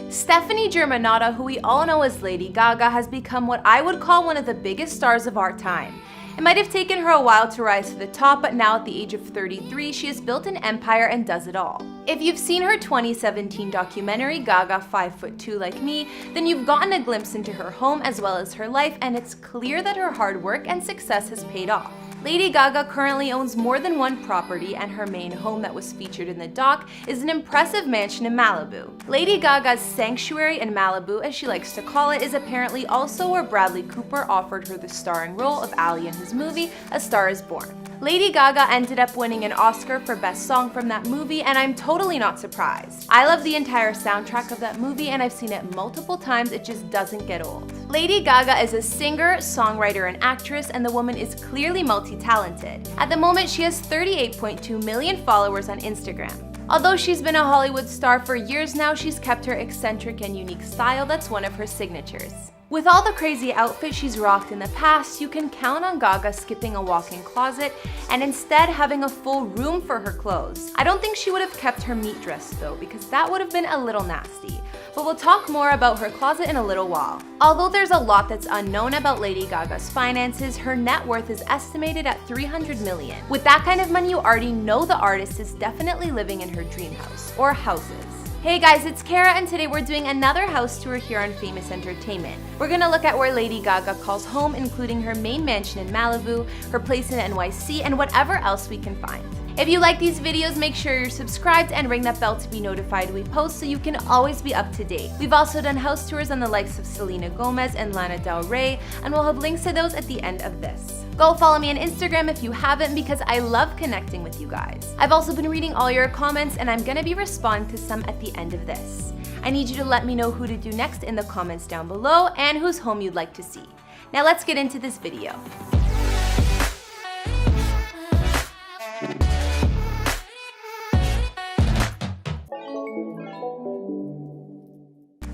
Stephanie Germanotta, who we all know as Lady Gaga, has become what I would call one of the biggest stars of our time. It might have taken her a while to rise to the top, but now at the age of 33, she has built an empire and does it all. If you've seen her 2017 documentary, Gaga 5'2" Like Me, then you've gotten a glimpse into her home as well as her life, and it's clear that her hard work and success has paid off. Lady Gaga currently owns more than one property, and her main home that was featured in the doc is an impressive mansion in Malibu. Lady Gaga's sanctuary in Malibu, as she likes to call it, is apparently also where Bradley Cooper offered her the starring role of Allie in his movie, A Star is Born. Lady Gaga ended up winning an Oscar for Best Song from that movie, and I'm totally not surprised. I love the entire soundtrack of that movie, and I've seen it multiple times. It just doesn't get old. Lady Gaga is a singer, songwriter, and actress, and the woman is clearly multi-talented. At the moment, she has 38.2 million followers on Instagram. Although she's been a Hollywood star for years now, she's kept her eccentric and unique style that's one of her signatures. With all the crazy outfits she's rocked in the past, you can count on Gaga skipping a walk-in closet and instead having a full room for her clothes. I don't think she would have kept her meat dress though, because that would have been a little nasty. But we'll talk more about her closet in a little while. Although there's a lot that's unknown about Lady Gaga's finances, her net worth is estimated at $300 million. With that kind of money, you already know the artist is definitely living in her dream house, or houses. Hey guys, it's Kara, and today we're doing another house tour here on Famous Entertainment. We're gonna look at where Lady Gaga calls home, including her main mansion in Malibu, her place in NYC, and whatever else we can find. If you like these videos, make sure you're subscribed and ring that bell to be notified when we post so you can always be up to date. We've also done house tours on the likes of Selena Gomez and Lana Del Rey, and we'll have links to those at the end of this. Go follow me on Instagram if you haven't, because I love connecting with you guys. I've also been reading all your comments, and I'm gonna be responding to some at the end of this. I need you to let me know who to do next in the comments down below and whose home you'd like to see. Now let's get into this video.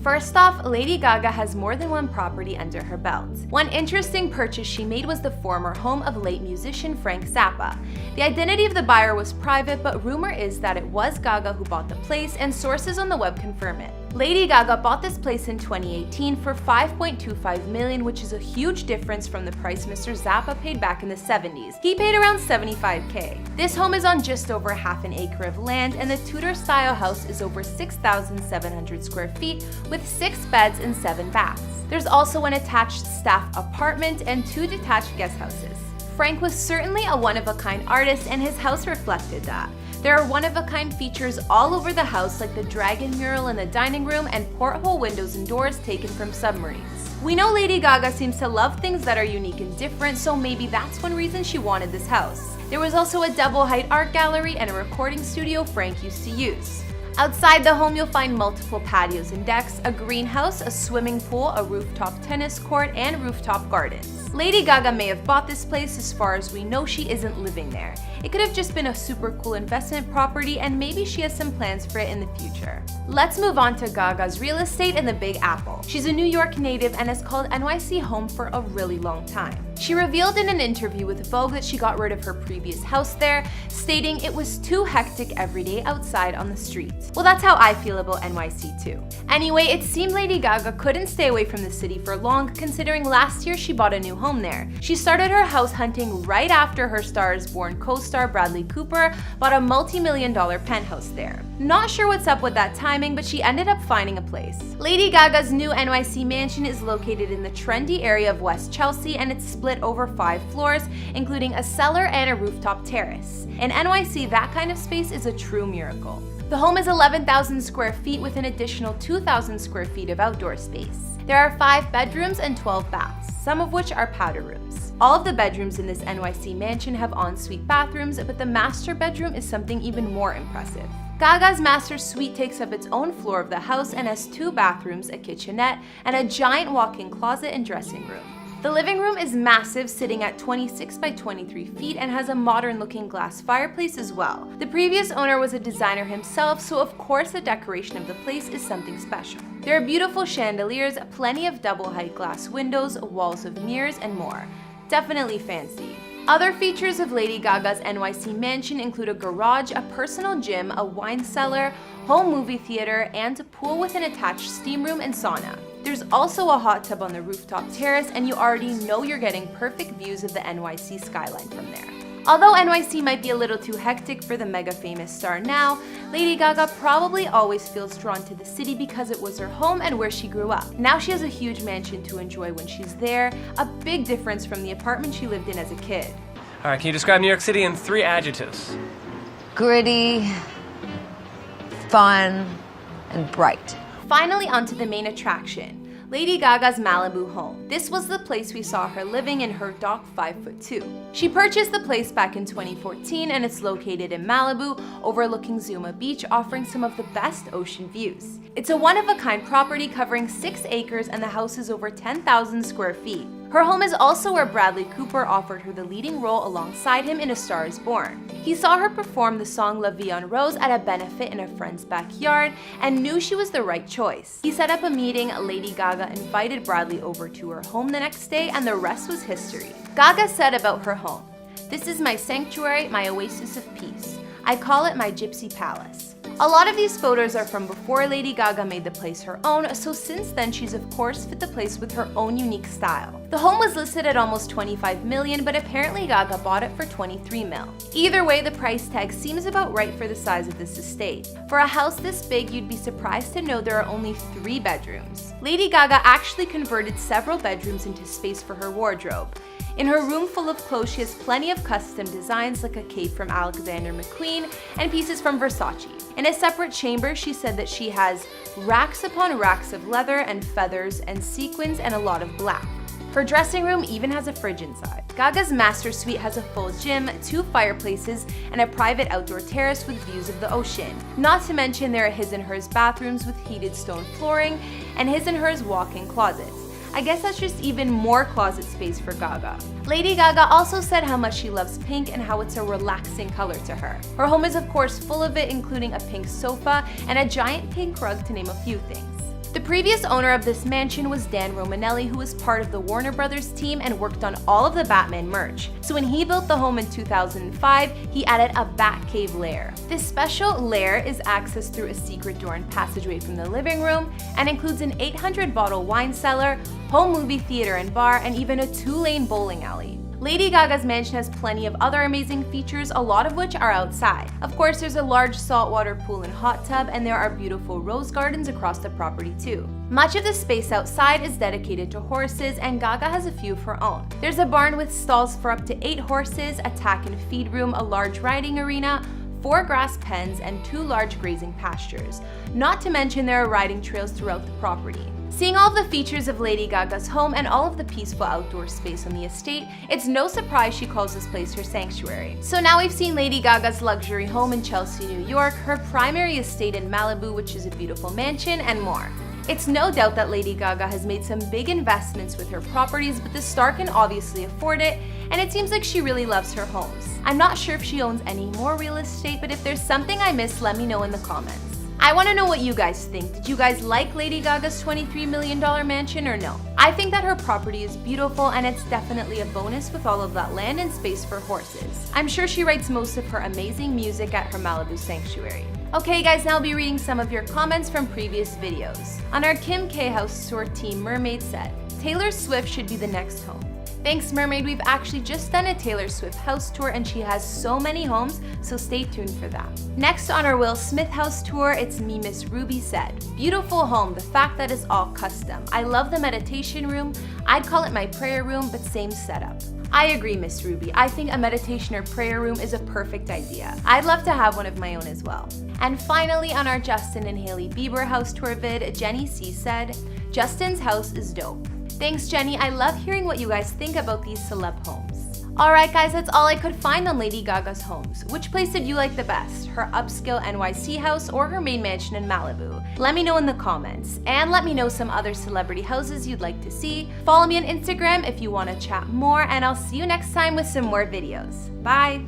First off, Lady Gaga has more than one property under her belt. One interesting purchase she made was the former home of late musician Frank Zappa. The identity of the buyer was private, but rumor is that it was Gaga who bought the place, and sources on the web confirm it. Lady Gaga bought this place in 2018 for $5.25 million, which is a huge difference from the price Mr. Zappa paid back in the 70s. He paid around $75K. This home is on just over half an acre of land, and the Tudor-style house is over 6,700 square feet with 6 beds and 7 baths. There's also an attached staff apartment and 2 detached guest houses. Frank was certainly a one-of-a-kind artist, and his house reflected that. There are one-of-a-kind features all over the house, like the dragon mural in the dining room and porthole windows and doors taken from submarines. We know Lady Gaga seems to love things that are unique and different, so maybe that's one reason she wanted this house. There was also a double-height art gallery and a recording studio Frank used to use. Outside the home, you'll find multiple patios and decks, a greenhouse, a swimming pool, a rooftop tennis court, and rooftop gardens. Lady Gaga may have bought this place. As far as we know, she isn't living there. It could have just been a super cool investment property, and maybe she has some plans for it in the future. Let's move on to Gaga's real estate in the Big Apple. She's a New York native and has called NYC home for a really long time. She revealed in an interview with Vogue that she got rid of her previous house there, stating it was too hectic every day outside on the street. Well, that's how I feel about NYC too. Anyway, it seemed Lady Gaga couldn't stay away from the city for long, considering last year she bought a new home there. She started her house hunting right after her Star is Born co-star Bradley Cooper bought a multi-million-dollar penthouse there. Not sure what's up with that timing, but she ended up finding a place. Lady Gaga's new NYC mansion is located in the trendy area of West Chelsea, and it's split over 5 floors, including a cellar and a rooftop terrace. In NYC, that kind of space is a true miracle. The home is 11,000 square feet with an additional 2,000 square feet of outdoor space. There are 5 bedrooms and 12 baths, some of which are powder rooms. All of the bedrooms in this NYC mansion have ensuite bathrooms, but the master bedroom is something even more impressive. Gaga's master suite takes up its own floor of the house and has 2 bathrooms, a kitchenette, and a giant walk-in closet and dressing room. The living room is massive, sitting at 26 by 23 feet, and has a modern-looking glass fireplace as well. The previous owner was a designer himself, so of course the decoration of the place is something special. There are beautiful chandeliers, plenty of double-height glass windows, walls of mirrors, and more. Definitely fancy. Other features of Lady Gaga's NYC mansion include a garage, a personal gym, a wine cellar, home movie theater, and a pool with an attached steam room and sauna. There's also a hot tub on the rooftop terrace, and you already know you're getting perfect views of the NYC skyline from there. Although NYC might be a little too hectic for the mega famous star now, Lady Gaga probably always feels drawn to the city because it was her home and where she grew up. Now she has a huge mansion to enjoy when she's there, a big difference from the apartment she lived in as a kid. All right, can you describe New York City in 3 adjectives? Gritty, fun, and bright. Finally, onto the main attraction. Lady Gaga's Malibu home. This was the place we saw her living in her dock 5'2". She purchased the place back in 2014 and it's located in Malibu, overlooking Zuma Beach, offering some of the best ocean views. It's a one-of-a-kind property covering 6 acres and the house is over 10,000 square feet. Her home is also where Bradley Cooper offered her the leading role alongside him in A Star Is Born. He saw her perform the song La Vie en Rose at a benefit in a friend's backyard and knew she was the right choice. He set up a meeting, Lady Gaga invited Bradley over to her home the next day, and the rest was history. Gaga said about her home, "This is my sanctuary, my oasis of peace. I call it my gypsy palace." A lot of these photos are from before Lady Gaga made the place her own, so since then she's of course fit the place with her own unique style. The home was listed at almost $25 million, but apparently Gaga bought it for $23 million. Either way, the price tag seems about right for the size of this estate. For a house this big, you'd be surprised to know there are only 3 bedrooms. Lady Gaga actually converted several bedrooms into space for her wardrobe. In her room full of clothes, she has plenty of custom designs like a cape from Alexander McQueen and pieces from Versace. In a separate chamber, she said that she has racks upon racks of leather and feathers and sequins and a lot of black. Her dressing room even has a fridge inside. Gaga's master suite has a full gym, 2 fireplaces, and a private outdoor terrace with views of the ocean. Not to mention there are his and hers bathrooms with heated stone flooring and his and hers walk-in closets. I guess that's just even more closet space for Gaga. Lady Gaga also said how much she loves pink and how it's a relaxing color to her. Her home is of course full of it, including a pink sofa and a giant pink rug to name a few things. The previous owner of this mansion was Dan Romanelli, who was part of the Warner Brothers team and worked on all of the Batman merch. So when he built the home in 2005, he added a Batcave lair. This special lair is accessed through a secret door and passageway from the living room and includes an 800-bottle wine cellar, home movie theater and bar, and even a 2-lane bowling alley. Lady Gaga's mansion has plenty of other amazing features, a lot of which are outside. Of course, there's a large saltwater pool and hot tub, and there are beautiful rose gardens across the property too. Much of the space outside is dedicated to horses, and Gaga has a few of her own. There's a barn with stalls for up to 8 horses, a tack and feed room, a large riding arena, 4 grass pens, and 2 large grazing pastures. Not to mention there are riding trails throughout the property. Seeing all of the features of Lady Gaga's home and all of the peaceful outdoor space on the estate, it's no surprise she calls this place her sanctuary. So now we've seen Lady Gaga's luxury home in Chelsea, New York, her primary estate in Malibu, which is a beautiful mansion, and more. It's no doubt that Lady Gaga has made some big investments with her properties, but the star can obviously afford it, and it seems like she really loves her homes. I'm not sure if she owns any more real estate, but if there's something I missed, let me know in the comments. I want to know what you guys think. Did you guys like Lady Gaga's $23 million mansion or no? I think that her property is beautiful and it's definitely a bonus with all of that land and space for horses. I'm sure she writes most of her amazing music at her Malibu sanctuary. Okay guys, now I'll be reading some of your comments from previous videos. On our Kim K House tour, Team Mermaid said, Taylor Swift should be the next home. Thanks Mermaid, we've actually just done a Taylor Swift house tour and she has so many homes, so stay tuned for that. Next on our Will Smith house tour, it's me, Miss Ruby said, beautiful home, the fact that it's all custom. I love the meditation room, I'd call it my prayer room, but same setup. I agree, Miss Ruby. I think a meditation or prayer room is a perfect idea. I'd love to have one of my own as well. And finally, on our Justin and Hailey Bieber house tour vid, Jenny C said, Justin's house is dope. Thanks, Jenny. I love hearing what you guys think about these celeb homes. Alright guys, that's all I could find on Lady Gaga's homes. Which place did you like the best? Her upscale NYC house or her main mansion in Malibu? Let me know in the comments. And let me know some other celebrity houses you'd like to see. Follow me on Instagram if you want to chat more, and I'll see you next time with some more videos. Bye!